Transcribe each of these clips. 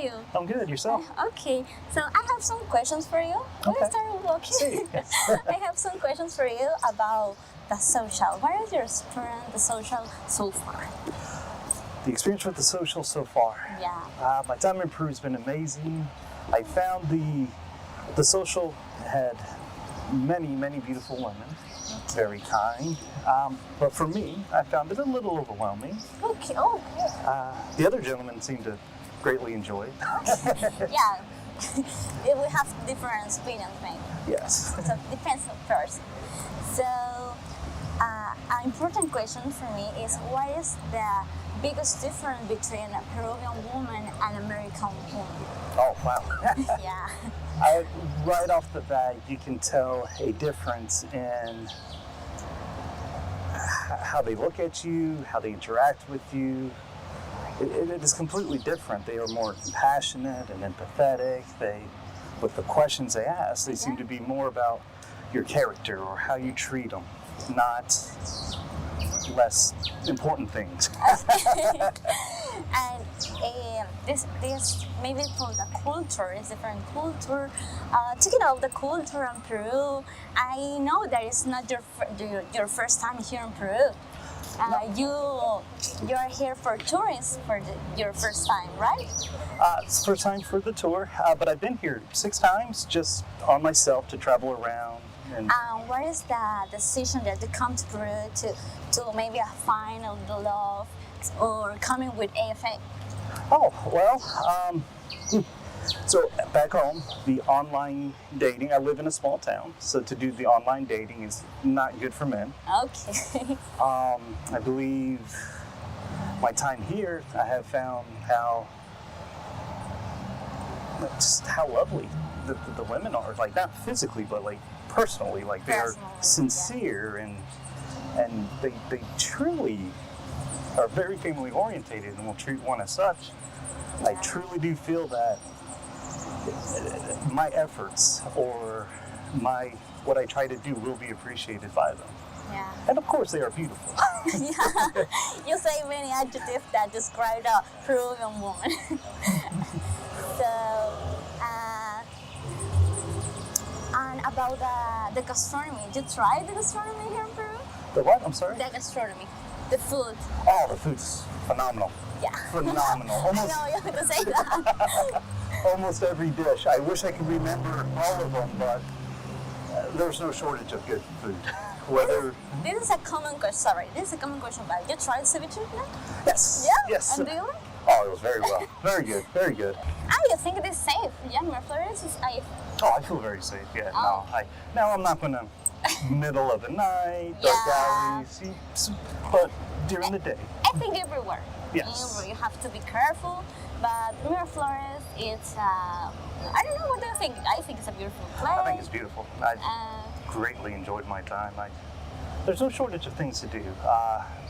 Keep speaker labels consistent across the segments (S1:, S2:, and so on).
S1: you?
S2: I'm good. Yourself?
S1: Okay, so I have some questions for you.
S2: Okay.
S1: Let's start walking.
S2: See.
S1: I have some questions for you about the social. What is your experience the social so far?
S2: The experience with the social so far.
S1: Yeah.
S2: My time in Peru has been amazing. I found the social had many beautiful women, very kind. But for me, I found it a little overwhelming.
S1: Okay. Oh, good.
S2: The other gentlemen seemed to greatly enjoy it.
S1: Yeah. We have different opinions, maybe.
S2: Yes.
S1: So it depends on person. So, an important question for me is what is the biggest difference between a Peruvian woman and American woman?
S2: Oh, wow.
S1: Yeah.
S2: Right off the bat, you can tell a difference in how they look at you, how they interact with you. It is completely different. They are more compassionate and empathetic. With the questions they ask, they seem to be more about your character or how you treat them, not less important things.
S1: And this maybe for the culture is different culture. Talking of the culture in Peru, I know that it's not your first time here in Peru. You are here for tourists for your first time, right?
S2: It's the first time for the tour, but I've been here 6 times just on myself to travel around. And
S1: what is the decision that you come to Peru to maybe find a little love or coming with AFA?
S2: Oh, well, so back home, the online dating, I live in a small town, so to do the online dating is not good for men.
S1: Okay.
S2: I believe my time here, I have found how lovely the women are, like not physically, but like personally, like they are sincere and they truly are very family orientated and will treat one as such. Yeah. I truly do feel that my efforts or what I try to do will be appreciated by them.
S1: Yeah.
S2: And of course they are beautiful.
S1: Yeah. You say many adjectives that describe a Peruvian woman. So, and about the gastronomy, did you try the gastronomy here in Peru?
S2: The what? I'm sorry?
S1: The gastronomy, the food.
S2: Oh, the food's phenomenal.
S1: Yeah.
S2: Phenomenal. Almost,
S1: I know you have to say that.
S2: Almost every dish. I wish I could remember all of them, but there's no shortage of good food. Whether
S1: this is a common question. Sorry, this is a common question. But you tried ceviche now?
S2: Yes.
S1: Yeah.
S2: Yes.
S1: And do you like?
S2: Oh, it was very well. Very good. Very good.
S1: You think it is safe? Yeah, Miraflores is safe.
S2: Oh, I feel very safe. Yeah. Oh. No, I'm not gonna middle of the night, dark alleys, but during the day.
S1: I think everywhere.
S2: Yes.
S1: Everywhere you have to be careful. But Miraflores, it's I don't know. What do you think? I think it's a beautiful place.
S2: I think it's beautiful. I greatly enjoyed my time. There's no shortage of things to do.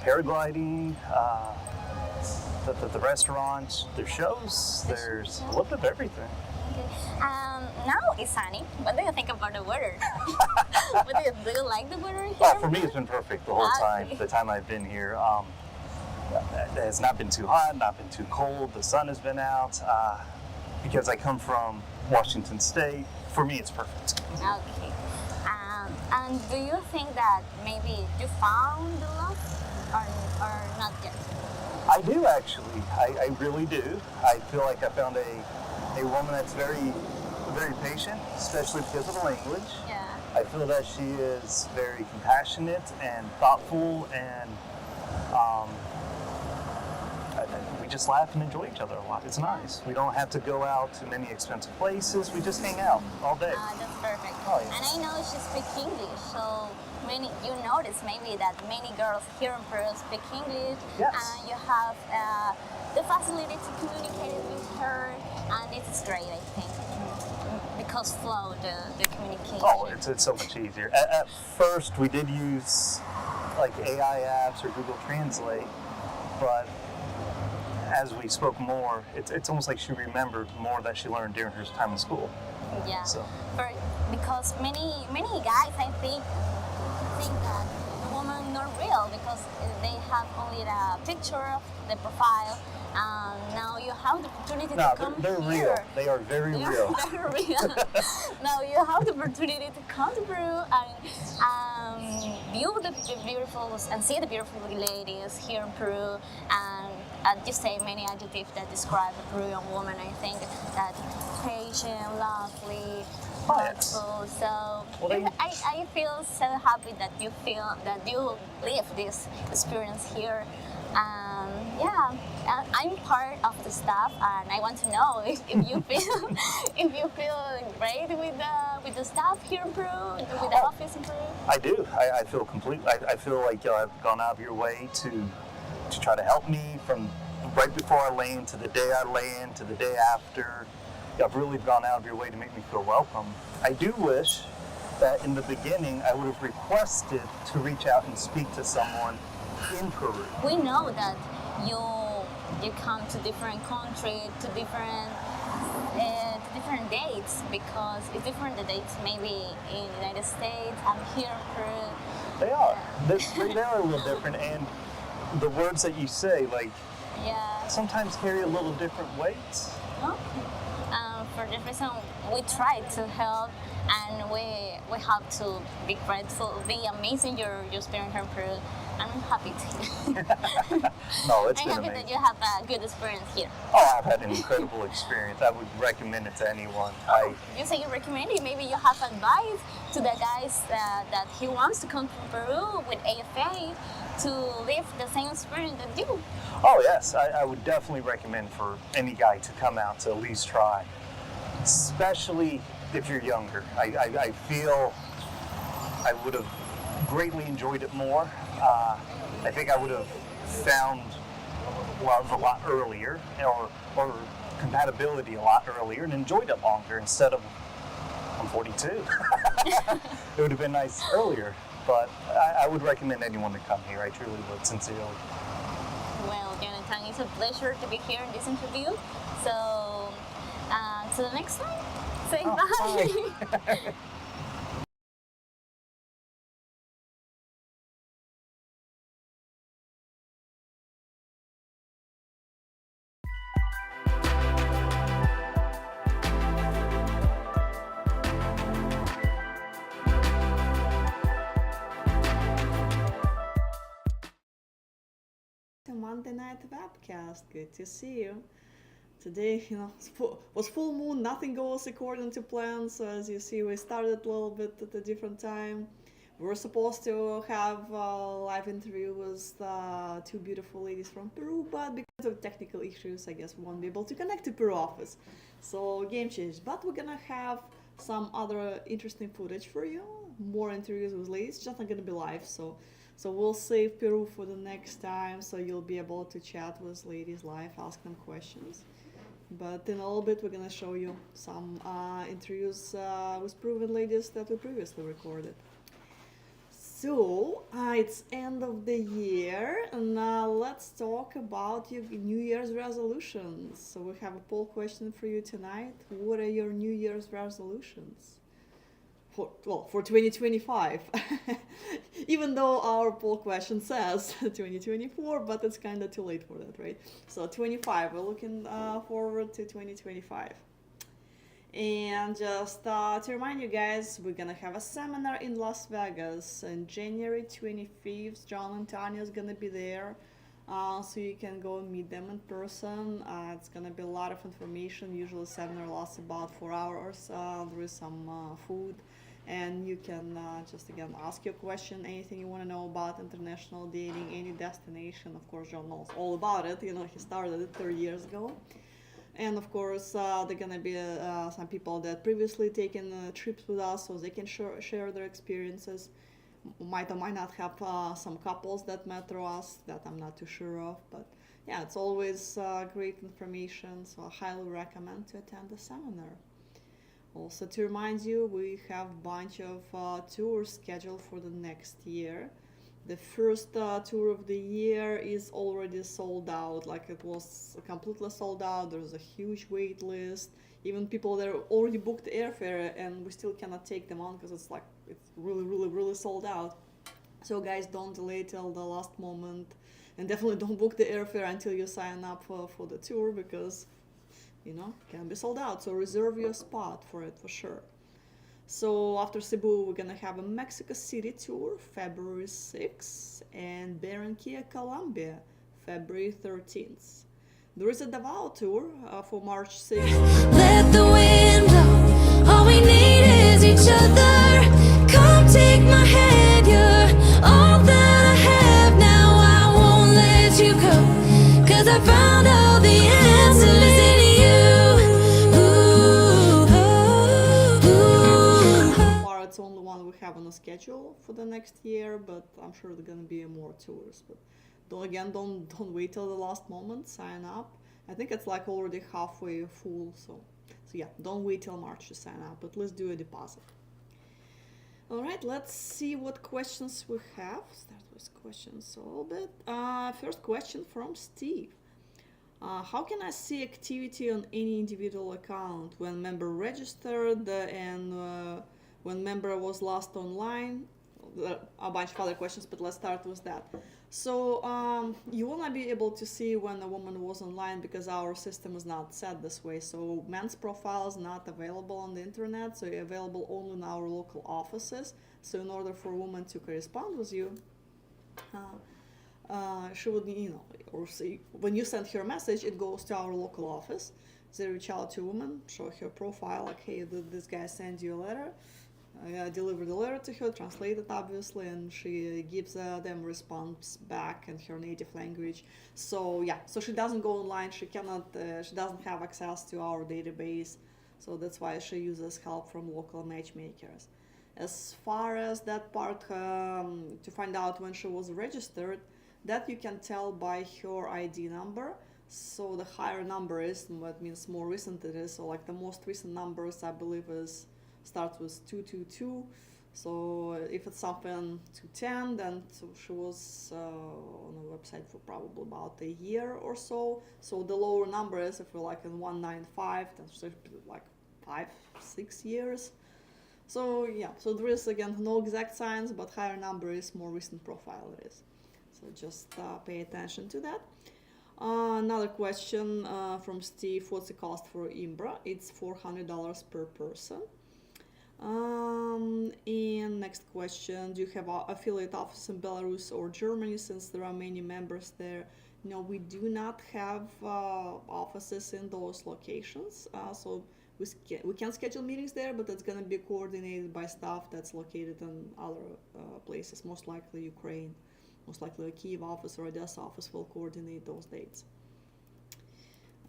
S2: Paragliding, the restaurants, there's shows, there's a little bit of everything.
S1: Okay. Now it's sunny. What do you think about the weather? Do you like the weather here?
S2: Oh, for me, it's been perfect the whole time. The time I've been here. It has not been too hot, not been too cold. The sun has been out. Because I come from Washington State, for me, it's perfect.
S1: Okay. And do you think that maybe you found the love or not yet?
S2: I do actually. I really do. I feel like I found a woman that's very patient, especially because of the language.
S1: Yeah.
S2: I feel that she is very compassionate and thoughtful, and we just laugh and enjoy each other a lot. It's nice. We don't have to go out to many expensive places. We just hang out all day.
S1: That's perfect.
S2: Oh, yeah.
S1: And I know she speaks English, so you notice maybe that many girls here in Peru speak English.
S2: Yes.
S1: And you have the facility to communicate with her, and it is great, I think, because flow the communication.
S2: Oh, it's so much easier. At first, we did use like AI apps or Google Translate, but as we spoke more, it's almost like she remembered more that she learned during her time in school.
S1: Yeah.
S2: So.
S1: Because many guys, I think that the woman not real because they have only the picture of the profile. Now you have the opportunity
S2: No,
S1: to come
S2: they're
S1: here.
S2: real. They are very real.
S1: They're real. Now you have the opportunity to come to Peru and view the beautiful and see the beautiful ladies here in Peru, and just say many adjectives that describe a Peruvian woman. I think that patient, lovely,
S2: Oh, yes.
S1: thoughtful. So
S2: Well,
S1: I feel so happy that you live this experience here. Yeah, I'm part of the staff, and I want to know if you feel if you feel great with the staff here in Peru, with the office in Peru.
S2: I do. I feel complete. I feel like y'all have gone out of your way to try to help me from right before I land to the day I land to the day after. Y'all have really gone out of your way to make me feel welcome. I do wish that in the beginning I would have requested to reach out and speak to someone in Peru.
S1: We know that you come to different countries, to different dates, because it's different the dates maybe in the United States and here in Peru.
S2: They are. They are a little different, and the words that you say, like,
S1: Yeah.
S2: sometimes carry a little different weights.
S1: Okay. For this reason, we try to help, and we have to be grateful, be amazing your experience here in Peru. I'm happy to.
S2: No, it's
S1: I'm
S2: been
S1: happy
S2: amazing.
S1: that you have a good experience here.
S2: Oh, I've had an incredible experience. I would recommend it to anyone.
S1: You say you recommend it. Maybe you have advice to the guys that he wants to come to Peru with AFA to live the same experience that you.
S2: Oh yes, I would definitely recommend for any guy to come out to at least try, especially if you're younger. I feel I would have greatly enjoyed it more. I think I would have found love a lot earlier, or compatibility a lot earlier, and enjoyed it longer instead of I'm 42. It would have been nice earlier, but I would recommend anyone to come here. I truly would, sincerely.
S1: Well, Jonathan, it's a pleasure to be here in this interview. So, till the next time, say bye.
S2: Bye.
S3: Monday night webcast. Good to see you. Today, was full moon. Nothing goes according to plan. So as you see, we started a little bit at a different time. We were supposed to have a live interview with two beautiful ladies from Peru, but because of technical issues, I guess we won't be able to connect to Peru office. So game changed. But we're gonna have some other interesting footage for you. More interviews with ladies. Just not gonna be live. So we'll save Peru for the next time, so you'll be able to chat with ladies live, ask them questions. But in a little bit, we're gonna show you some interviews with Peruvian ladies that we previously recorded. So it's end of the year, and let's talk about your New Year's resolutions. So we have a poll question for you tonight. What are your New Year's resolutions? For 2025. Even though our poll question says 2024, but it's kind of too late for that, right? So 25, we're looking forward to 2025. And just to remind you guys, we're gonna have a seminar in Las Vegas on January 25th. John and Tanya is gonna be there, so you can go and meet them in person. It's gonna be a lot of information. Usually seminar lasts about 4 hours. There is some food, and you can just again ask your question, anything you want to know about international dating, any destination. Of course, John knows all about it. He started it 30 years ago. And of course, there are gonna be some people that previously taken trips with us, so they can share their experiences. Might or might not have some couples that met through us that I'm not too sure of, but yeah, it's always great information, so I highly recommend to attend the seminar. Also, to remind you, we have a bunch of tours scheduled for the next year. The first tour of the year is already sold out, like it was completely sold out. There's a huge wait list. Even people that already booked airfare, and we still cannot take them on because it's really sold out. So guys, don't delay till the last moment And definitely don't book the airfare until you sign up for the tour, because can be sold out. So reserve your spot for it for sure. So after Cebu, we're gonna have a Mexico City tour, February 6th, and Barranquilla, Colombia, February 13th. There is a Davao tour for March 6th.
S4: Let the wind blow. All we need is each other. Come take my hand. You're all that I have now. I won't let you go. 'Cause I found all the answers in you.
S3: So far, it's only one we have on the schedule for the next year, but I'm sure there are gonna be more tours. But don't wait till the last moment. Sign up. I think it's like already halfway full, so yeah, don't wait till March to sign up, but let's do a deposit. All right, let's see what questions we have. Start with questions a little bit. First question from Steve. How can I see activity on any individual account when member registered and when member was last online? A bunch of other questions, but let's start with that. So you will not be able to see when a woman was online because our system is not set this way. So men's profile is not available on the internet, so you're available only in our local offices. So in order for a woman to correspond with you, she would, or see, when you send her a message, it goes to our local office. They reach out to a woman, show her profile, like, hey, this guy sent you a letter. I deliver the letter to her, translate it obviously, and she gives them response back in her native language. So yeah, so she doesn't go online. She doesn't have access to our database. So that's why she uses help from local matchmakers. As far as that part, to find out when she was registered, that you can tell by her ID number. So the higher number is, that means more recent it is. So like the most recent numbers, I believe, starts with 222. So if it's something 210, then she was on the website for probably about a year or so. So the lower number is, if we're like in 195, then should be like 5-6 years. So yeah, so there is again no exact science, but higher number is more recent profile it is. So just pay attention to that. Another question from Steve: what's the cost for Imbra? It's $400 per person. And next question: do you have an affiliate office in Belarus or Germany, since there are many members there? No, we do not have offices in those locations. So we can schedule meetings there, but it's going to be coordinated by staff that's located in other places, most likely Ukraine. Most likely a Kyiv office or Odessa office will coordinate those dates.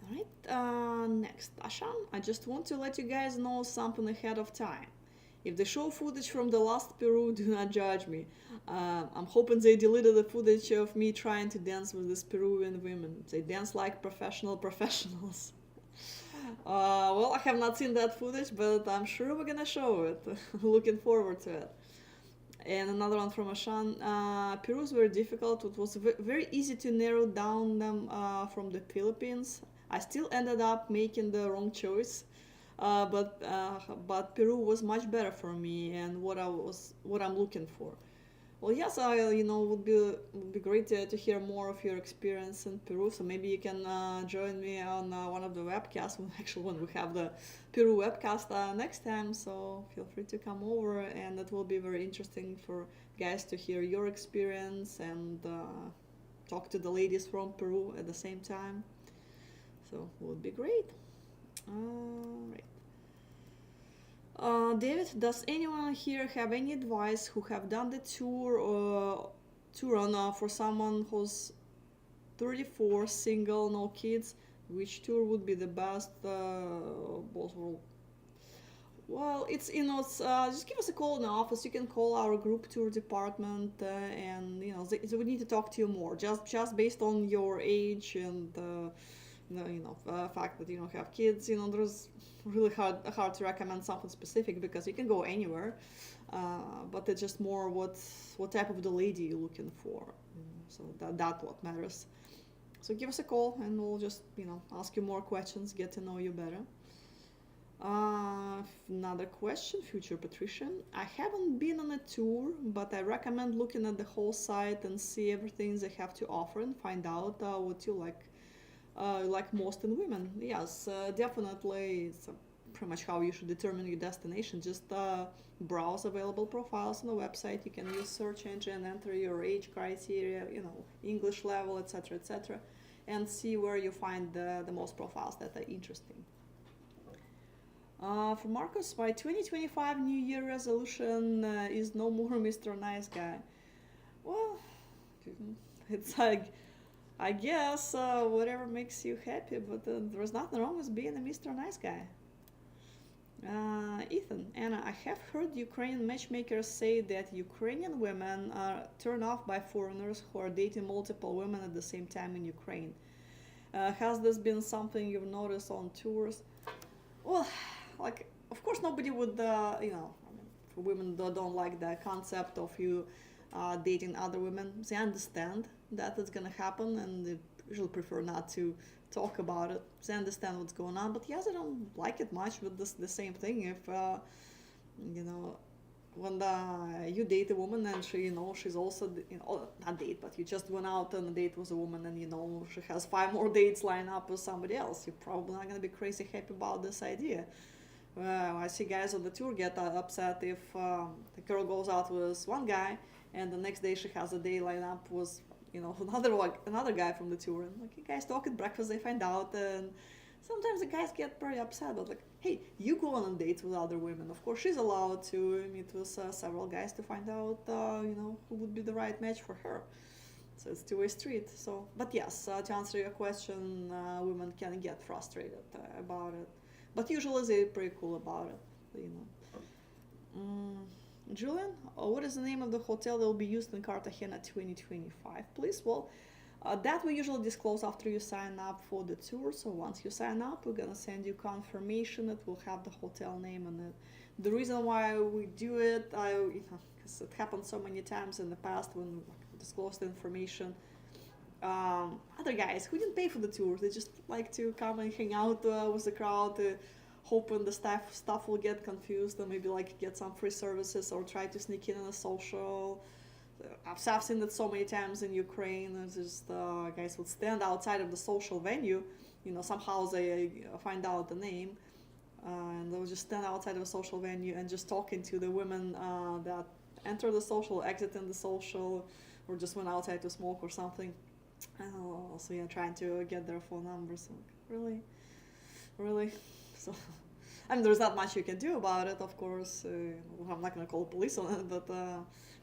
S3: All right, next, Ashan, I just want to let you guys know something ahead of time. If they show footage from the last Peru, do not judge me. I'm hoping they deleted the footage of me trying to dance with these Peruvian women. They dance like professionals. Well, I have not seen that footage, but I'm sure we're gonna show it. Looking forward to it. And another one from Ashan. Peru is very difficult. It was very easy to narrow down them from the Philippines. I still ended up making the wrong choice, but Peru was much better for me and what I'm looking for. Well, yes, would be great to hear more of your experience in Peru. So maybe you can join me on one of the webcasts. When we have the Peru webcast next time. So feel free to come over, and it will be very interesting for guys to hear your experience and talk to the ladies from Peru at the same time. So it would be great. All right. David, does anyone here have any advice who have done the tour for someone who's 34, single, no kids? Which tour would be the best? Both will. Well, it's just give us a call in the office. You can call our group tour department, and they would need to talk to you more. Just based on your age and fact that you don't have kids. There's really hard to recommend something specific because you can go anywhere, but it's just more what type of the lady you're looking for. So that what matters. So give us a call and we'll just ask you more questions, get to know you better. Another question, future Patrician. I haven't been on a tour, but I recommend looking at the whole site and see everything they have to offer and find out what you like most in women. Yes, definitely. It's pretty much how you should determine your destination. Just browse available profiles on the website. You can use search engine, enter your age criteria, English level, etc., and see where you find the most profiles that are interesting. For Marcus, my 2025 New Year resolution is no more Mr. Nice Guy. Well, it's like, I guess whatever makes you happy, but there's nothing wrong with being a Mr. Nice Guy. Ethan, Anna, I have heard Ukrainian matchmakers say that Ukrainian women are turned off by foreigners who are dating multiple women at the same time in Ukraine. Has this been something you've noticed on tours? Well, like, of course, nobody would, women don't like the concept of you dating other women. They understand that it's gonna happen, and they usually prefer not to talk about it. They understand what's going on, but yes, I don't like it much. But the same thing, if when you date a woman and she's also not date, but you just went out on a date with a woman and she has 5 more dates lined up with somebody else, you're probably not gonna be crazy happy about this idea. I see guys on the tour get upset if the girl goes out with one guy and the next day she has a day lined up with another guy from the tour, and you guys talk at breakfast, they find out, and sometimes the guys get pretty upset. But hey, you go on dates with other women. Of course, she's allowed to meet with several guys to find out, who would be the right match for her. So it's two-way street. So, but yes, to answer your question, women can get frustrated about it, but usually they're pretty cool about it. Julian, what is the name of the hotel that will be used in Cartagena 2025, please? Well, that we usually disclose after you sign up for the tour. So once you sign up, we're gonna send you confirmation. It will have the hotel name on it. The reason why we do it, because it happened so many times in the past when we disclosed the information. Other guys who didn't pay for the tour, they just like to come and hang out with the crowd, hoping the staff will get confused and maybe get some free services or try to sneak in a social. I've seen it so many times in Ukraine. Just guys would stand outside of the social venue. Somehow they find out the name, and they'll just stand outside of a social venue and just talking to the women that enter the social, exit in the social, or just went outside to smoke or something. So trying to get their phone numbers. Really. So, there's not much you can do about it, of course. I'm not gonna call the police on it, but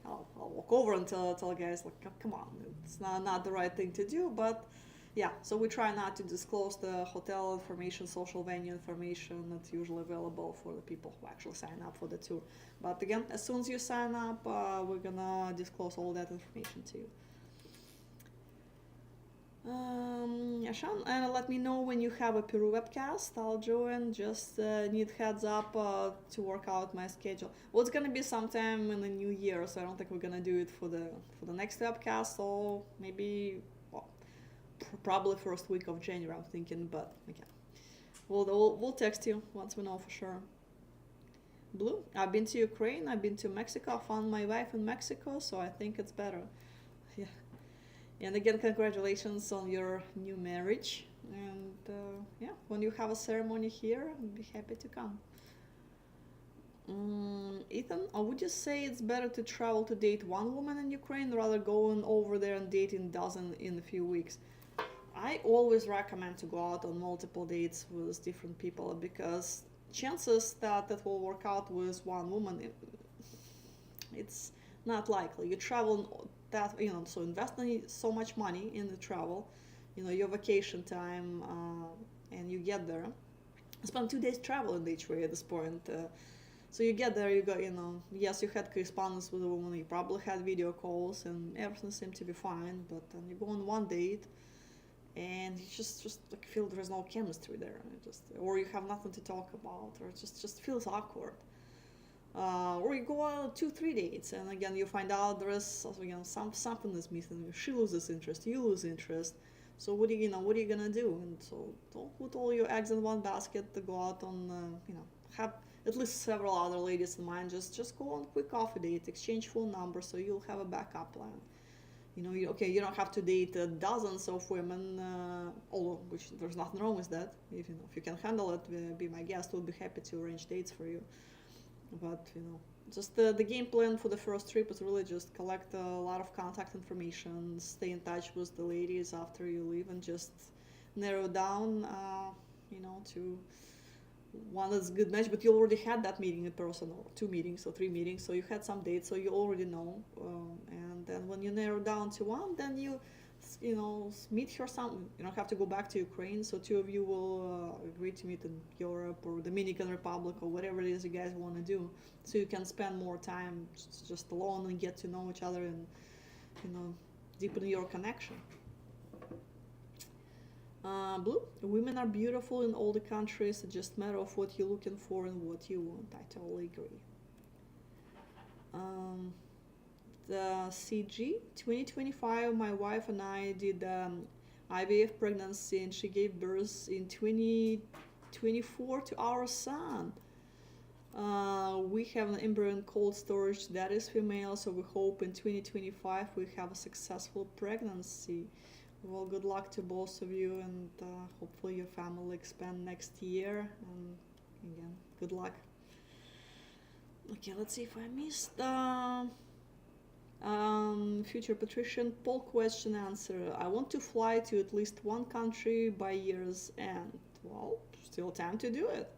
S3: I'll walk over and tell guys come on, it's not the right thing to do. But yeah, so we try not to disclose the hotel information, social venue information that's usually available for the people who actually sign up for the tour. But again, as soon as you sign up, we're gonna disclose all that information to you. Ashan, and let me know when you have a Peru webcast. I'll join. Just need heads up to work out my schedule. Well, it's gonna be sometime in the new year, so I don't think we're gonna do it for the next webcast. So maybe, probably first week of January, I'm thinking. But okay, we'll text you once we know for sure. Blue, I've been to Ukraine. I've been to Mexico. I found my wife in Mexico, so I think it's better. Yeah. And again, congratulations on your new marriage. And when you have a ceremony here, I'd be happy to come. Ethan, would you say it's better to travel to date one woman in Ukraine rather going over there and dating a dozen in a few weeks? I always recommend to go out on multiple dates with different people, because chances that will work out with one woman, it's not likely. You travel that, so investing so much money in the travel, your vacation time, and you get there, spend 2 days traveling each way at this point. So you get there, you go, yes, you had correspondence with a woman, you probably had video calls, and everything seemed to be fine, but then you go on one date, and you just feel there's no chemistry there, or you have nothing to talk about, or it just feels awkward. Or you go on 2-3 dates, and again you find out there is something is missing. She loses interest, you lose interest. So what are you gonna do? And so don't put all your eggs in one basket to go out on, have at least several other ladies in mind. Just go on quick coffee date, exchange phone numbers, so you'll have a backup plan. You don't have to date dozens of women, although which there's nothing wrong with that. If you can handle it, be my guest. We'll be happy to arrange dates for you. But just the game plan for the first trip is really just collect a lot of contact information, stay in touch with the ladies after you leave, and just narrow down, to one that's a good match. But you already had that meeting in person, or two meetings, or three meetings, so you had some dates, so you already know. And then when you narrow down to one, then meet her some. You don't have to go back to Ukraine, so two of you will agree to meet in Europe or Dominican Republic or whatever it is you guys want to do, so you can spend more time just alone and get to know each other and deepen your connection. Blue, women are beautiful in all the countries. It's just a matter of what you're looking for and what you want. I totally agree. The CG 2025, my wife and I did IVF pregnancy, and she gave birth in 2024 to our son. We have an embryo in cold storage that is female, so we hope in 2025 we have a successful pregnancy. Well, good luck to both of you, and hopefully your family will expand next year. And again, good luck. Okay, let's see if I missed. Future patrician poll question answer. I want to fly to at least one country by year's end. Well, still time to do it.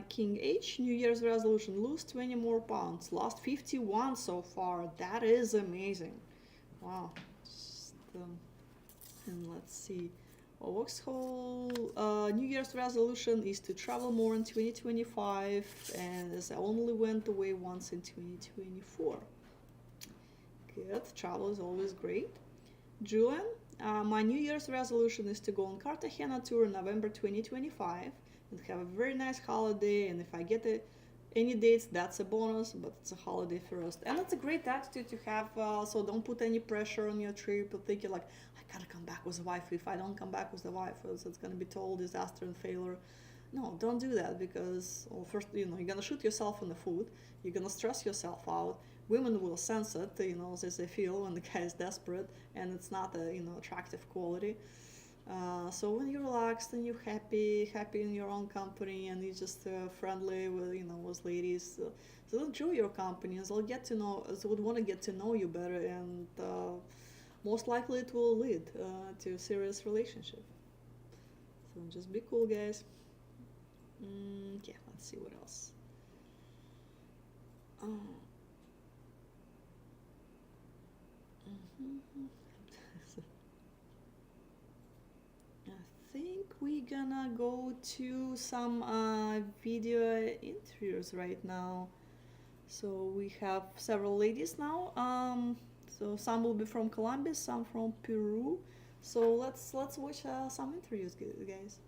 S3: King H, New Year's resolution, lose 20 more pounds. Lost 51 so far. That is amazing. Wow. And let's see. Vauxhall, New Year's resolution is to travel more in 2025, and as I only went away once in 2024. Good, travel is always great. Julian, my New Year's resolution is to go on Cartagena tour in November 2025 and have a very nice holiday, and if I get any dates, that's a bonus, but it's a holiday first. And it's a great attitude to have, so don't put any pressure on your trip, thinking like, I gotta come back with a wife. If I don't come back with the wife, it's gonna be total disaster and failure. No, don't do that, because first, you're gonna shoot yourself in the foot, you're gonna stress yourself out. Women will sense it, as they feel when the guy is desperate, and it's not a, attractive quality. So when you're relaxed and you're happy in your own company, and you're just friendly with ladies, they'll enjoy your company, and they would want to get to know you better, and most likely it will lead to a serious relationship. So just be cool, guys. Yeah, let's see what else. I think we're gonna go to some video interviews right now. So we have several ladies now. So some will be from Colombia, some from Peru. So let's watch some interviews, guys.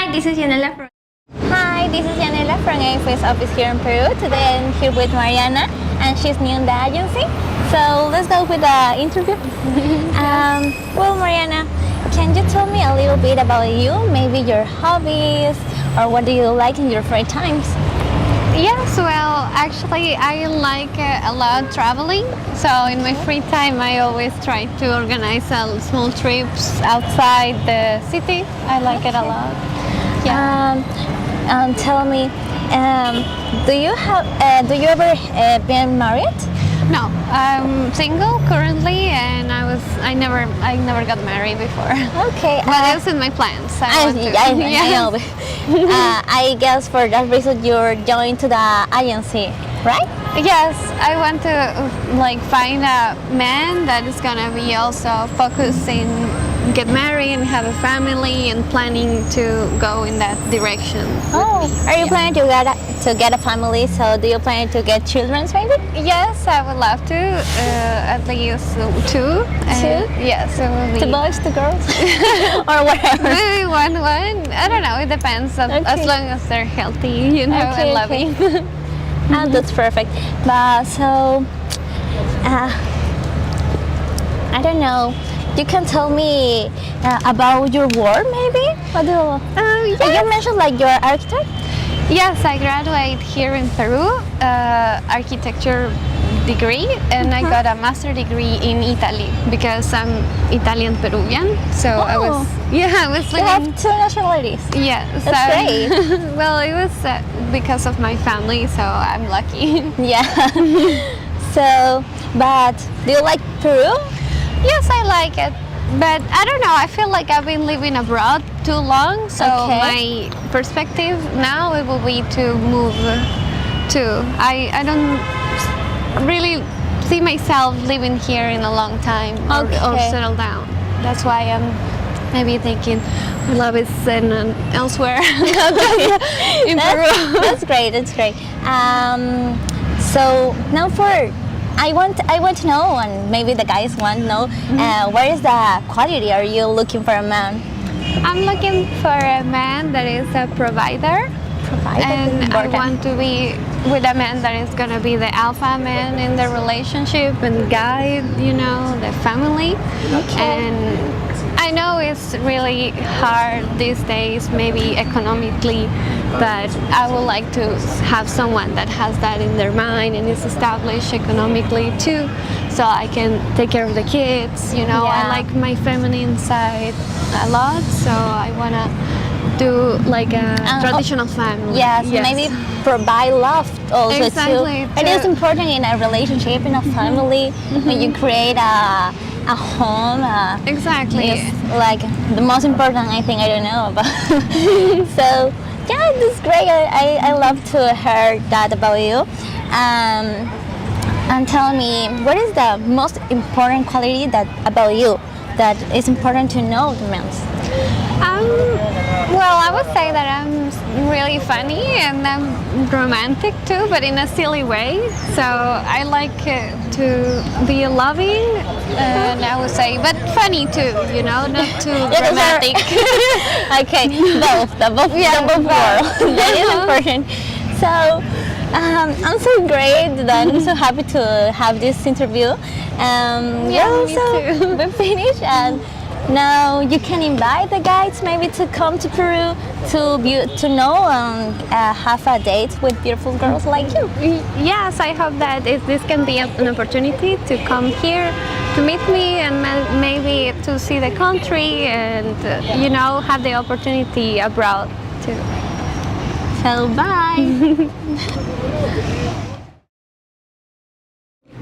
S5: Hi, this is Yanela from.
S1: Hi, this is Yanela from AFS office here in Peru. Today I'm here with Mariana, and she's new in the agency. So let's go with the interview. Well, Mariana, can you tell me a little bit about you? Maybe your hobbies, or what do you like in your free times?
S5: Yes, well, actually, I like a lot traveling. So in my free time, I always try to organize small trips outside the city. I like it a lot.
S1: Tell me, do you ever been married?
S5: No, I'm single currently, and I never got married before.
S1: Okay.
S5: But it was in my plans.
S1: I know. I guess for that reason you're joined to the agency, right?
S5: Yes, I want to find a man that is gonna be also focusing, get married and have a family and planning to go in that direction.
S1: Oh, are you planning to get a family? So do you plan to get children maybe?
S5: Yes, I would love to. At least two.
S1: Two?
S5: Yes, it will be.
S1: Two boys, two girls, or whatever.
S5: Maybe one. I don't know. It depends. As long as they're healthy, and loving.
S1: That's perfect. But so, I don't know. You can tell me about your work, maybe? What do you mentioned like you're an architect?
S5: Yes, I graduated here in Peru, architecture degree, and I got a master degree in Italy because I'm Italian Peruvian. So I was living.
S1: You have two nationalities.
S5: Yeah,
S1: That's great.
S5: Well, it was because of my family, so I'm lucky.
S1: Yeah. So, but do you like Peru?
S5: Yes, I like it, but I don't know. I feel like I've been living abroad too long, so my perspective now it will be to move to. I don't really see myself living here in a long time or settle down. That's why I'm maybe thinking love is elsewhere in Peru.
S1: That's great. That's great. So now I want to know, and maybe the guys want to know, where is the quality are you looking for a man?
S5: I'm looking for a man that is a provider. And I want to be with a man that is going to be the alpha man in the relationship and guide, the family. And I know it's really hard these days, maybe economically, but I would like to have someone that has that in their mind and is established economically too, so I can take care of the kids. I like my feminine side a lot, so I want to do like a traditional family.
S1: Yes, maybe provide love also
S5: exactly,
S1: too. It is important in a relationship, in a family, when you create a home.
S5: Exactly.
S1: It's like the most important, I think. I don't know, but so yeah, that's great. I love to hear that about you. And tell me, what is the most important quality about you that is important to know the men?
S5: Well, I would say that I'm really funny and I'm romantic too, but in a silly way. So I like to be loving, and I would say, but funny too, not too dramatic.
S1: Okay, both worlds. That is important. So I'm so great that I'm so happy to have this interview.
S5: Me too.
S1: We're finished, and now you can invite the guys maybe to come to Peru to know and have a date with beautiful girls like you.
S5: Yes, I hope that this can be an opportunity to come here to meet me and maybe to see the country and have the opportunity abroad too.
S1: So bye.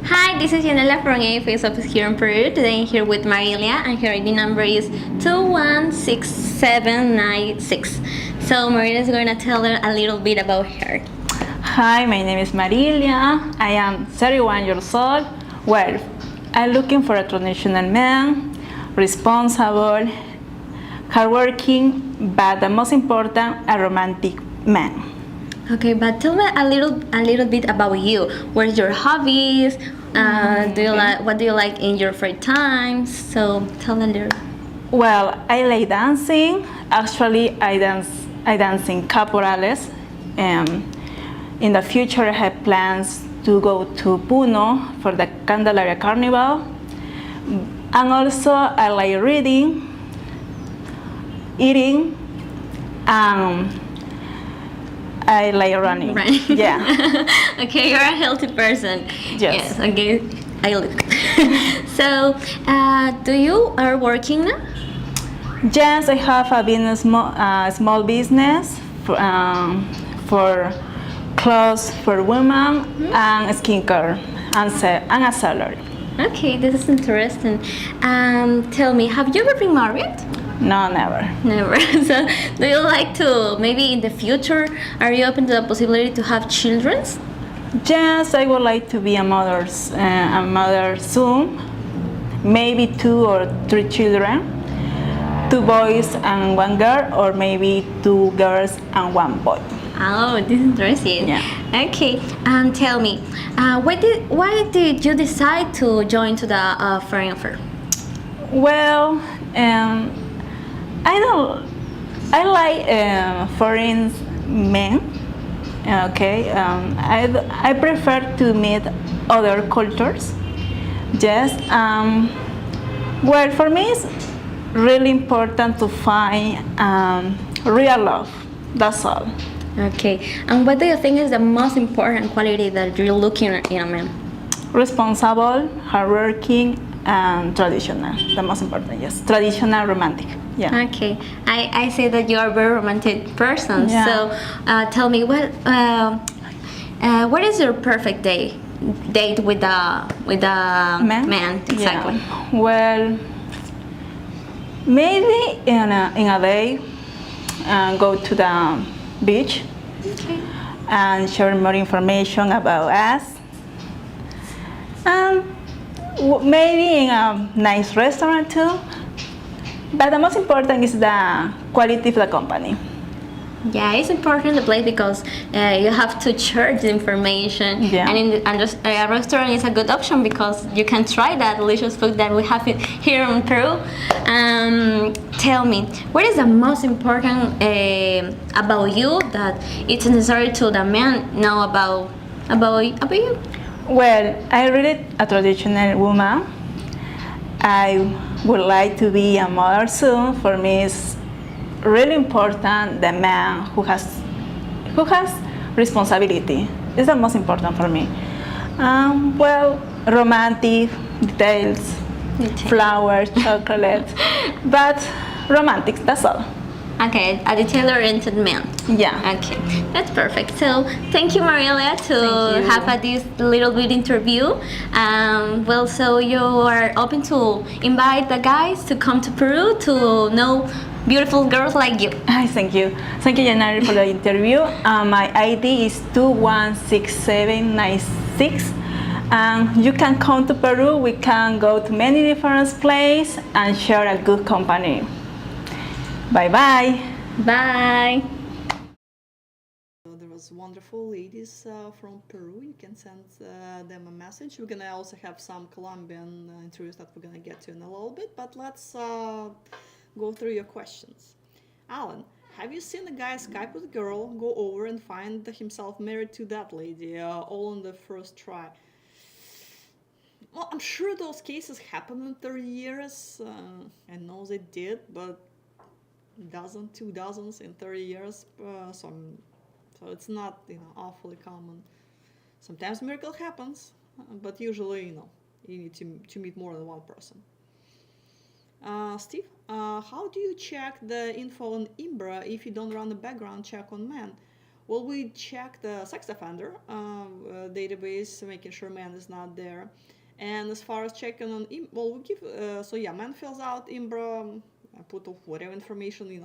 S6: Hi, this is Yanela from AFS office here in Peru. Today I'm here with Marilia, and her ID number is 216796. So Marilia is going to tell her a little bit about her.
S7: Hi, my name is Marilia. I am 31 years old. Well, I'm looking for a traditional man, responsible, hardworking, but the most important, a romantic man.
S6: Okay, but tell me a little bit about you. What are your hobbies? What do you like in your free time? So tell a little.
S7: Well, I like dancing. Actually, I dance I dance in caporales. In the future, I have plans to go to Puno for the Candelaria Carnival. And also, I like reading, eating, and I like running.
S6: Right.
S7: Yeah.
S6: Okay, you're a healthy person.
S7: Yes.
S6: Okay, I look. So, do you are working now?
S7: Yes, I have a business, small business for clothes for women and skincare and a salary.
S6: Okay, this is interesting. Tell me, have you ever been married?
S7: No, never.
S6: Never. So, do you like to maybe in the future? Are you open to the possibility to have children?
S7: Yes, I would like to be a mother soon. Maybe 2 or 3 children, 2 boys and 1 girl, or maybe 2 girls and 1 boy.
S6: Oh, this is interesting.
S7: Yeah.
S6: Okay, tell me, why did you decide to join to the foreign affair?
S7: Well, I like foreign men. Okay, I prefer to meet other cultures. Yes. Well, for me, it's really important to find real love. That's all.
S6: Okay, and what do you think is the most important quality that you're looking in a man?
S7: Responsible, hardworking, and traditional. The most important, yes. Traditional, romantic. Yeah.
S6: Okay, I say that you are a very romantic person.
S7: Yeah.
S6: So tell me, what is your perfect date with the man? Exactly.
S7: Yeah. Well, maybe in a day, go to the beach and share more information about us. And maybe in a nice restaurant too. But the most important is the quality of the company.
S6: Yeah, it's important the place because you have to share the information.
S7: Yeah.
S6: And a restaurant is a good option because you can try that delicious food that we have here in Peru. Tell me, what is the most important about you that it's necessary to the man know about you?
S7: Well, I really a traditional woman. I would like to be a mother soon. For me, it's really important the man who has responsibility. It's the most important for me. Well, romantic details, flowers, chocolate, but romantic. That's all.
S6: Okay, a detail-oriented man.
S7: Yeah.
S6: Okay, that's perfect. So thank you, Mariela, to have this little bit interview. Well, so you are open to invite the guys to come to Peru to know beautiful girls like you.
S7: Thank you. Thank you, Janari, for the interview. My ID is 216796. You can come to Peru. We can go to many different places and share a good company. Bye-bye.
S6: Bye.
S3: There was wonderful ladies from Peru. You can send them a message. We're gonna also have some Colombian interviews that we're gonna get to in a little bit. But let's go through your questions. Alan, have you seen a guy Skype with a girl, go over and find himself married to that lady, all on the first try? Well, I'm sure those cases happen in 30 years. I know they did, but two dozens in 30 years. So it's not, awfully common. Sometimes miracle happens, but usually, you need to meet more than one person. Steve, how do you check the info on Imbra if you don't run a background check on men? Well, we check the sex offender database, making sure man is not there. And as far as checking on we give, man fills out Imbra, put whatever information, he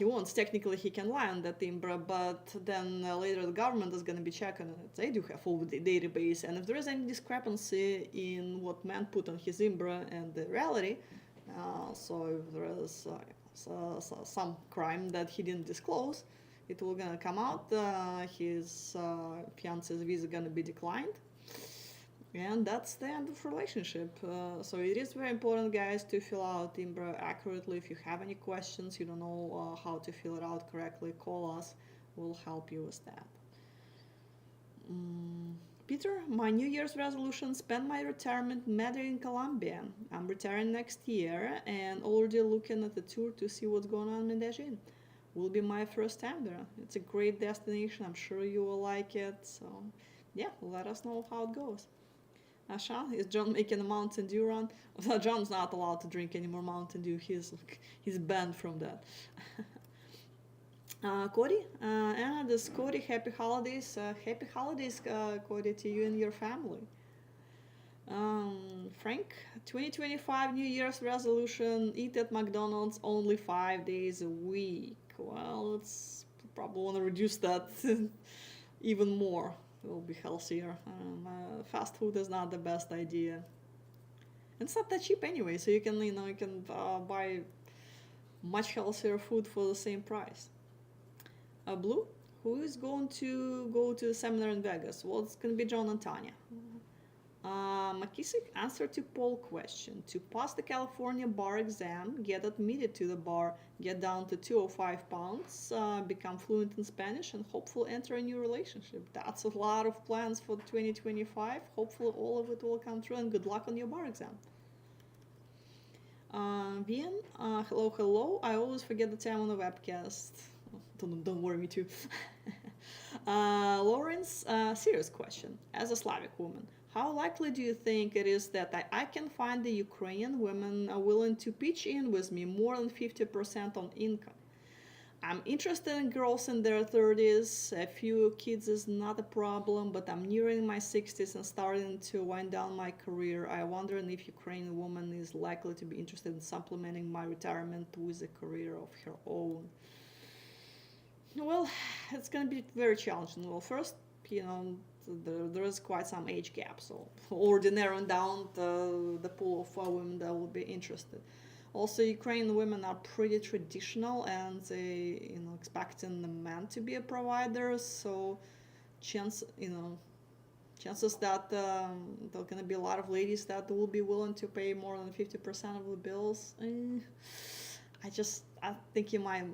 S3: wants. Technically, he can lie on that Imbra, but then later the government is going to be checking it. They do have all the database, and if there is any discrepancy in what man put on his Imbra and the reality, so if there is some crime that he didn't disclose, it will gonna come out. His fiance's visa gonna be declined. And that's the end of relationship. So it is very important, guys, to fill out Timbra accurately. If you have any questions, you don't know how to fill it out correctly, call us. We'll help you with that. Peter, my New Year's resolution: spend my retirement Medellin in Colombia. I'm retiring next year and already looking at the tour to see what's going on in Medellin. Will be my first time there. It's a great destination. I'm sure you will like it. So, yeah, let us know how it goes. Sean, is John making a Mountain Dew run? Well, John's not allowed to drink any more Mountain Dew. He's banned from that. Cody, Anna, this Cody, happy holidays. Happy holidays, Cody, to you and your family. Frank, 2025 New Year's resolution: eat at McDonald's only 5 days a week. Well, it's probably want to reduce that even more. It will be healthier. Fast food is not the best idea. It's not that cheap anyway, so you can buy much healthier food for the same price. Blue, who is going to go to the seminar in Vegas? Well, it's going to be John and Tanya. McKissick, answer to poll question: to pass the California bar exam, get admitted to the bar, get down to 205 pounds, become fluent in Spanish, and hopefully enter a new relationship. That's a lot of plans for 2025. Hopefully all of it will come true, and good luck on your bar exam. Vian, hello. I always forget the time on the webcast. Don't worry, me too. Lawrence, serious question. As a Slavic woman, how likely do you think it is that I can find the Ukrainian women willing to pitch in with me more than 50% on income? I'm interested in girls in their 30s. A few kids is not a problem, but I'm nearing my 60s and starting to wind down my career. I'm wondering if Ukrainian woman is likely to be interested in supplementing my retirement with a career of her own. Well, it's going to be very challenging. Well, first, there is quite some age gap, so already narrowing down the pool of women that will be interested. Also, Ukrainian women are pretty traditional, and they, expecting the man to be a provider. So, chances that there are gonna be a lot of ladies that will be willing to pay more than 50% of the bills. I think you might,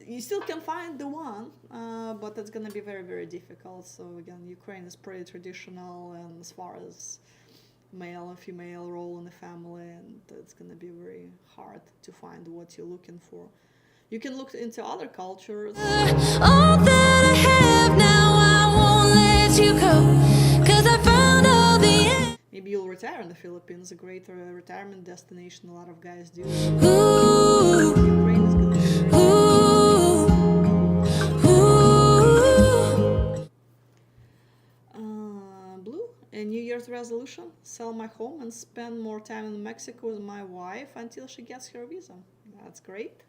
S3: you still can find the one, but it's gonna be very, very difficult. So again, Ukraine is pretty traditional, and as far as male and female role in the family, and it's going to be very hard to find what you're looking for. You can look into other cultures.
S4: All that I have now, I won't let you go, 'cause I found all the
S3: Maybe you'll retire in the Philippines, a great retirement destination. A lot of guys do.
S4: Ooh.
S3: Ukraine is good. A New Year's resolution: sell my home and spend more time in Mexico with my wife until she gets her visa. That's great.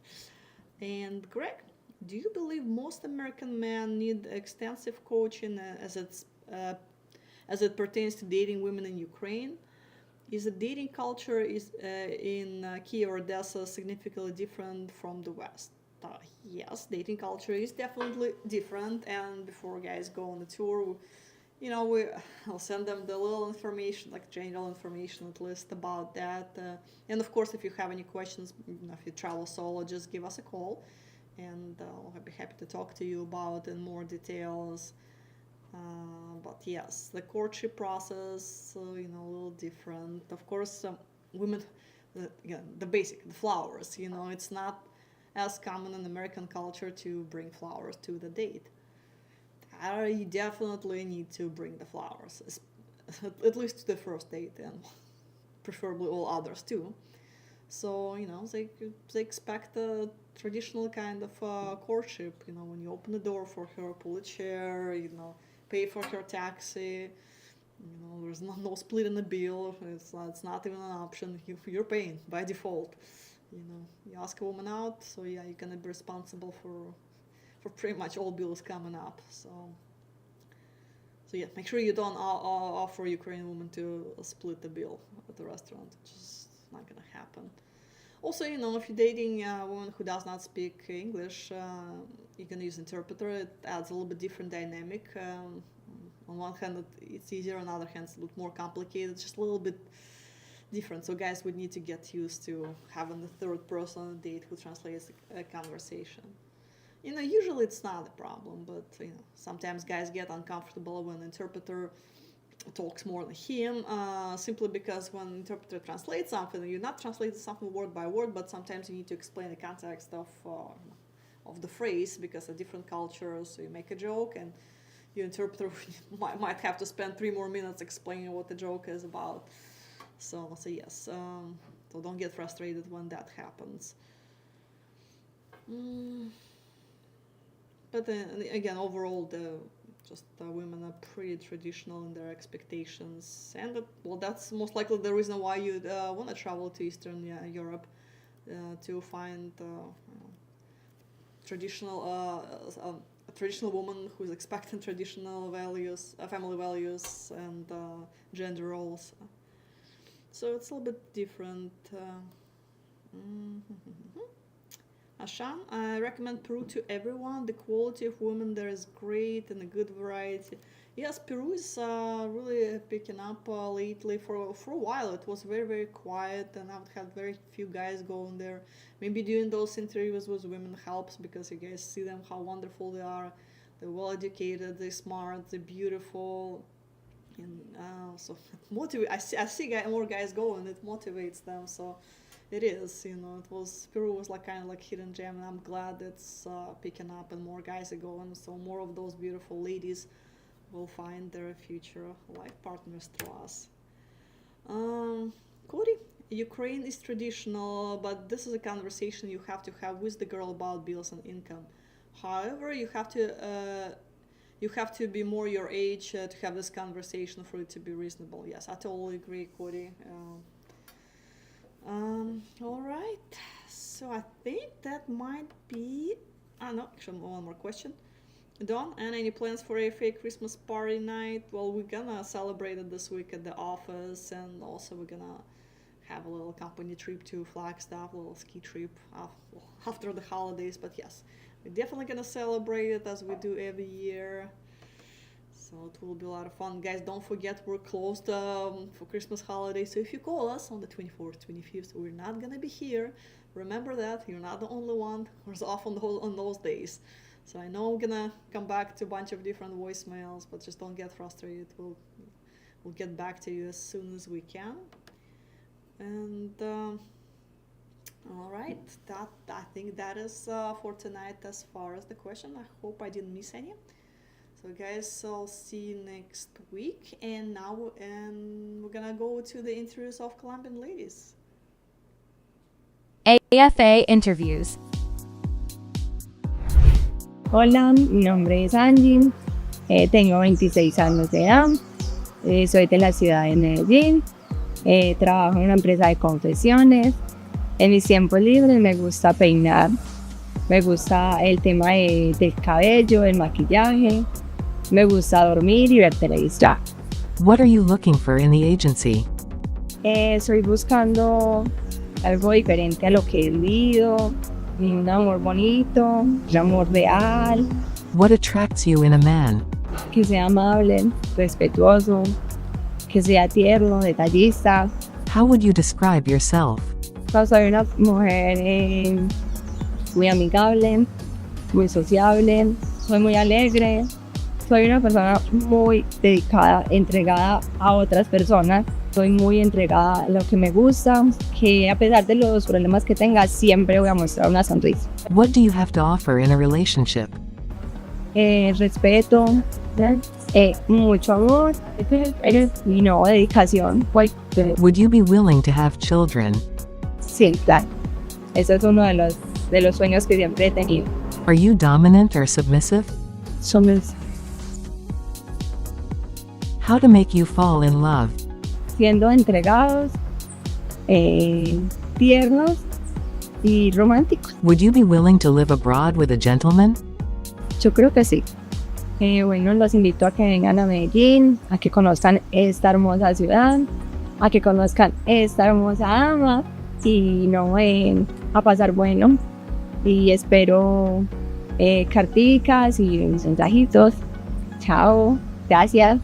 S3: And Greg, do you believe most American men need extensive coaching as it pertains to dating women in Ukraine? Is the dating culture in Kiev or Odessa significantly different from the West? Yes, dating culture is definitely different. And before guys go on the tour, I'll send them the little information, like general information at least about that. And of course, if you have any questions, if you travel solo, just give us a call, and I'll be happy to talk to you about in more details. But yes, the courtship process, a little different. Of course, women, the basic, the flowers. It's not as common in American culture to bring flowers to the date. You definitely need to bring the flowers, at least to the first date, and preferably all others too. So, they expect a traditional kind of courtship, when you open the door for her, pull a chair, pay for her taxi, there's no split in the bill, it's not even an option, you're paying by default. You ask a woman out, so yeah, you're gonna be responsible for pretty much all bills coming up. So yeah, make sure you don't offer Ukrainian women to split the bill at the restaurant. It's just not gonna happen. Also, if you're dating a woman who does not speak English, you can use interpreter. It adds a little bit different dynamic. on one hand it's easier, on the other hand it's a little more complicated. It's just a little bit different. So guys would need to get used to having the third person on a date who translates a conversation. Usually it's not a problem, but sometimes guys get uncomfortable when the interpreter talks more than him, simply because when the interpreter translates something, you're not translating something word by word, but sometimes you need to explain the context of the phrase, because of different cultures. So you make a joke and your interpreter might have to spend 3 more minutes explaining what the joke is about. So yes, so don't get frustrated when that happens. But then again, overall, the women are pretty traditional in their expectations, and that's most likely the reason why you want to travel to Eastern Europe, to find a traditional woman who's expecting traditional values, family values, and gender roles. So it's a little bit different. Asham, I recommend Peru to everyone. The quality of women there is great and a good variety. Yes, Peru is really picking up lately. For a while it was very, very quiet, and I've had very few guys going there. Maybe doing those interviews with women helps, because you guys see them, how wonderful they are. They're well educated, they're smart, they're beautiful. And so I see more guys go, and it motivates them. So it is, Peru was kind of like hidden gem, and I'm glad it's picking up and more guys are going. So more of those beautiful ladies will find their future life partners through us. Cody, Ukraine is traditional, but this is a conversation you have to have with the girl about bills and income. However, you have to be more your age to have this conversation for it to be reasonable. Yes, I totally agree, Cody. All right, so I think that might be... no, actually one more question. Dawn, and any plans for a fake Christmas party night? Well, we're gonna celebrate it this week at the office, and also we're gonna have a little company trip to Flagstaff, a little ski trip after the holidays. But yes, we're definitely gonna celebrate it as we do every year. So it will be a lot of fun. Guys, don't forget we're closed for Christmas holidays. So if you call us on the 24th, 25th, we're not going to be here. Remember that. You're not the only one who's off on those days. So I know I'm going to come back to a bunch of different voicemails, but just don't get frustrated. We'll get back to you as soon as we can. And all right, I think that is for tonight as far as the question. I hope I didn't miss any. So guys, I'll see you next week, and we're gonna go to the interviews of Colombian ladies.
S8: AFA Interviews.
S9: Hola, mi nombre es Angie, tengo 26 años de edad, soy de la ciudad de Medellín, trabajo en una empresa de confecciones. En mis tiempos libres me gusta peinar, me gusta el tema del cabello, el maquillaje. Me gusta dormir y ver televisión.
S10: What are you looking for in the agency?
S9: Estoy buscando algo diferente a lo que he vivido, un amor bonito, un amor real.
S10: What attracts you in a man?
S9: Que sea amable, respetuoso, que sea tierno, detallista.
S10: How would you describe yourself?
S9: Soy una mujer muy amigable, muy sociable, soy muy alegre. Soy una persona muy dedicada, entregada a otras personas. Soy muy entregada a lo que me gusta, que a pesar de los problemas que tenga, siempre voy a mostrar una sonrisa.
S10: What do you have to offer in a relationship?
S9: Respeto, mucho amor, y dedicación.
S10: Would you be willing to have children?
S9: Sí, claro. Eso es uno de los sueños que siempre he tenido.
S10: Are you dominant or submissive?
S9: Somos
S10: How to make you fall in love?
S9: siendo entregados, tiernos y románticos.
S10: Would you be willing to live abroad with a gentleman?
S9: Yo creo que sí. Bueno, los invito a que vengan a Medellín, a que conozcan esta hermosa ciudad, a que conozcan esta hermosa dama y a pasar bueno. Y espero carticas y mensajitos. Chao. Gracias.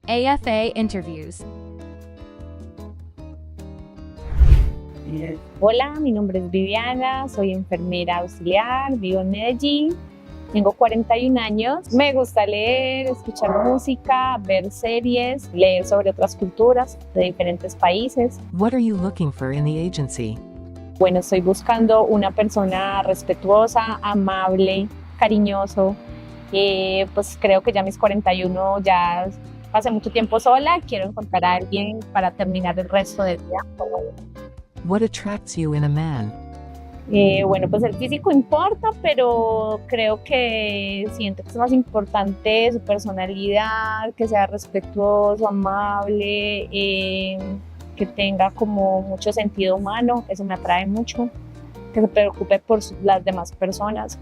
S8: AFA interviews.
S9: Hola, mi nombre es Viviana, soy enfermera auxiliar, vivo en Medellín, tengo 41 años. Me gusta leer, escuchar música, ver series, leer sobre otras culturas de diferentes países.
S10: What are you looking for in the agency?
S9: Bueno, estoy buscando una persona respetuosa, amable, cariñoso. Pues creo que ya a mis 41 ya pasé mucho tiempo sola, quiero encontrar a alguien para terminar el resto del día.
S10: What attracts you in a man?
S9: Bueno, pues el físico importa, pero creo que siento que es más importante su personalidad, que sea respetuoso, amable, que tenga como mucho sentido humano, eso me atrae mucho, que se preocupe por las demás personas.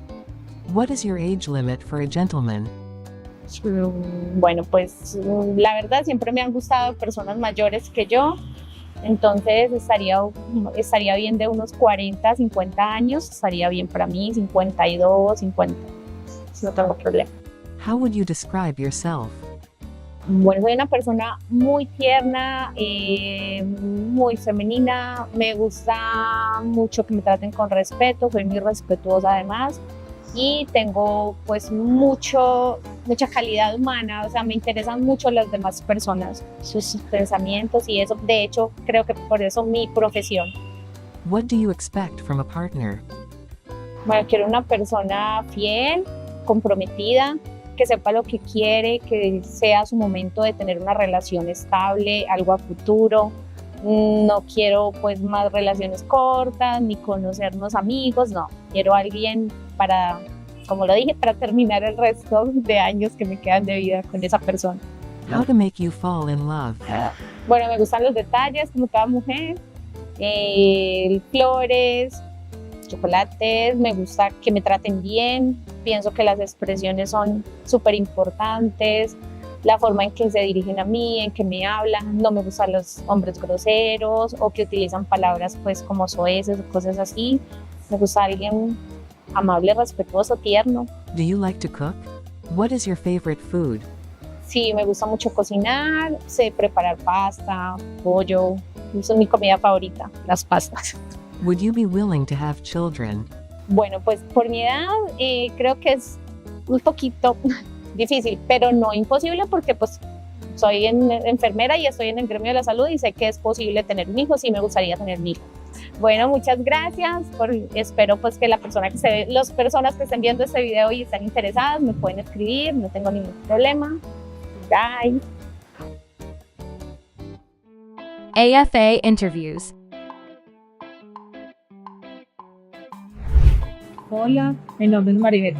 S10: What is your age limit for a gentleman?
S9: Bueno, pues la verdad siempre me han gustado personas mayores que yo, entonces estaría bien de unos 40, 50 años, estaría bien para mí, 52, 50, no tengo problema.
S10: How would you describe yourself?
S9: Bueno, soy una persona muy tierna, muy femenina, me gusta mucho que me traten con respeto, soy muy respetuosa además y tengo pues mucha calidad humana, o sea, me interesan mucho las demás personas, sus pensamientos y eso, de hecho, creo que por eso mi profesión.
S10: What do you expect from a partner?
S9: Bueno, quiero una persona fiel, comprometida, que sepa lo que quiere, que sea su momento de tener una relación estable, algo a futuro. No quiero pues más relaciones cortas, ni conocernos amigos, no. Quiero a alguien para, como lo dije, para terminar el resto de años que me quedan de vida con esa persona.
S10: How to make you fall in love?
S9: Bueno, me gustan los detalles, como toda mujer, flores, chocolates, me gusta que me traten bien, pienso que las expresiones son súper importantes, la forma en que se dirigen a mí, en que me hablan, no me gustan los hombres groseros o que utilizan palabras pues como soeces o cosas así, me gusta alguien amable, respetuoso, tierno.
S10: Do you like to cook? What is your favorite food?
S9: Sí, me gusta mucho cocinar, sé preparar pasta, pollo, esa es mi comida favorita, las pastas.
S10: Would you be willing to have children?
S9: Bueno, pues por mi edad creo que es un poquito difícil, pero no imposible porque pues soy enfermera y estoy en el gremio de la salud y sé que es posible tener un hijo, sí me gustaría tener un hijo. Bueno, muchas gracias, espero pues que las personas que estén viendo este video y están interesadas me pueden escribir, no tengo ningún problema. Bye.
S8: AFA interviews.
S11: Hola, mi nombre es Maribel.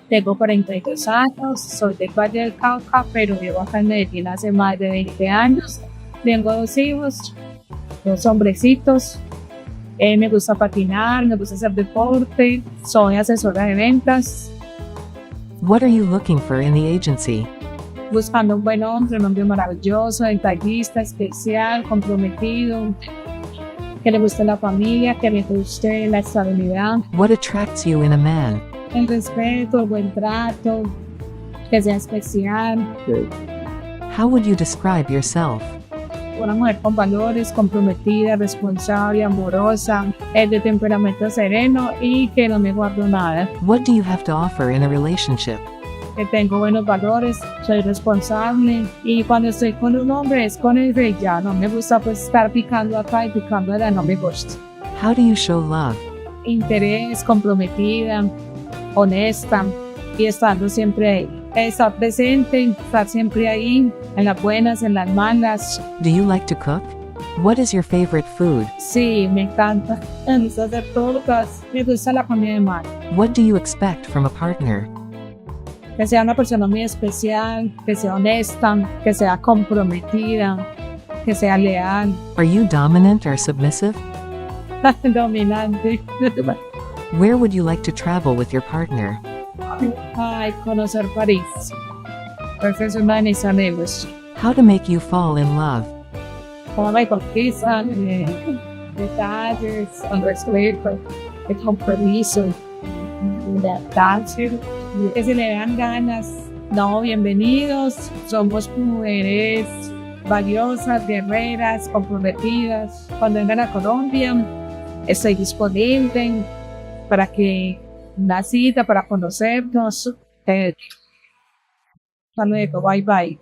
S11: Tengo 42 años, soy del Valle del Cauca, pero vivo acá en Medellín hace más de 20 años. Tengo 2 hijos, 2 hombrecitos. Me gusta patinar, me gusta hacer deporte, soy asesora de ventas.
S10: What are you looking for in the agency?
S11: Buscando un hombre maravilloso, detallista, especial, comprometido, que le guste la familia, que le guste la estabilidad.
S10: What attracts you in a man?
S11: El respeto, el buen trato, que sea especial.
S10: How would you describe yourself?
S11: Una mujer con valores, comprometida, responsable, amorosa, es de temperamento sereno y que no me guardo nada.
S10: What do you have to offer in a relationship?
S11: Que tengo buenos valores, soy responsable y cuando estoy con un hombre es con él y ya, no me gusta pues estar picando acá y picando allá, no me gusta.
S10: How do you show love?
S11: Interés, comprometida, honesta y estando siempre ahí. Estar presente, estar siempre ahí, en las buenas, en las malas.
S10: Do you like to cook? What is your favorite food?
S11: Sí, me encanta. Me gusta hacer tortas, me gusta la comida de mar.
S10: What do you expect from a partner?
S11: que sea una persona muy especial, que sea honesta, que sea comprometida, que sea leal,
S10: Are you dominant or submissive?
S11: dominante.
S10: Where would you like to travel with your partner?
S11: Ay, conocer París. Ese es uno de mis anhelos.
S10: How to make you fall in love?
S11: Como me conquistan, detalles, con respeto, de compromiso, de adaptarse, que se le dan ganas. No, bienvenidos, somos mujeres valiosas, guerreras, comprometidas. Cuando vengan a Colombia, estoy disponible para que una cita, para conocernos. Hasta luego, bye bye.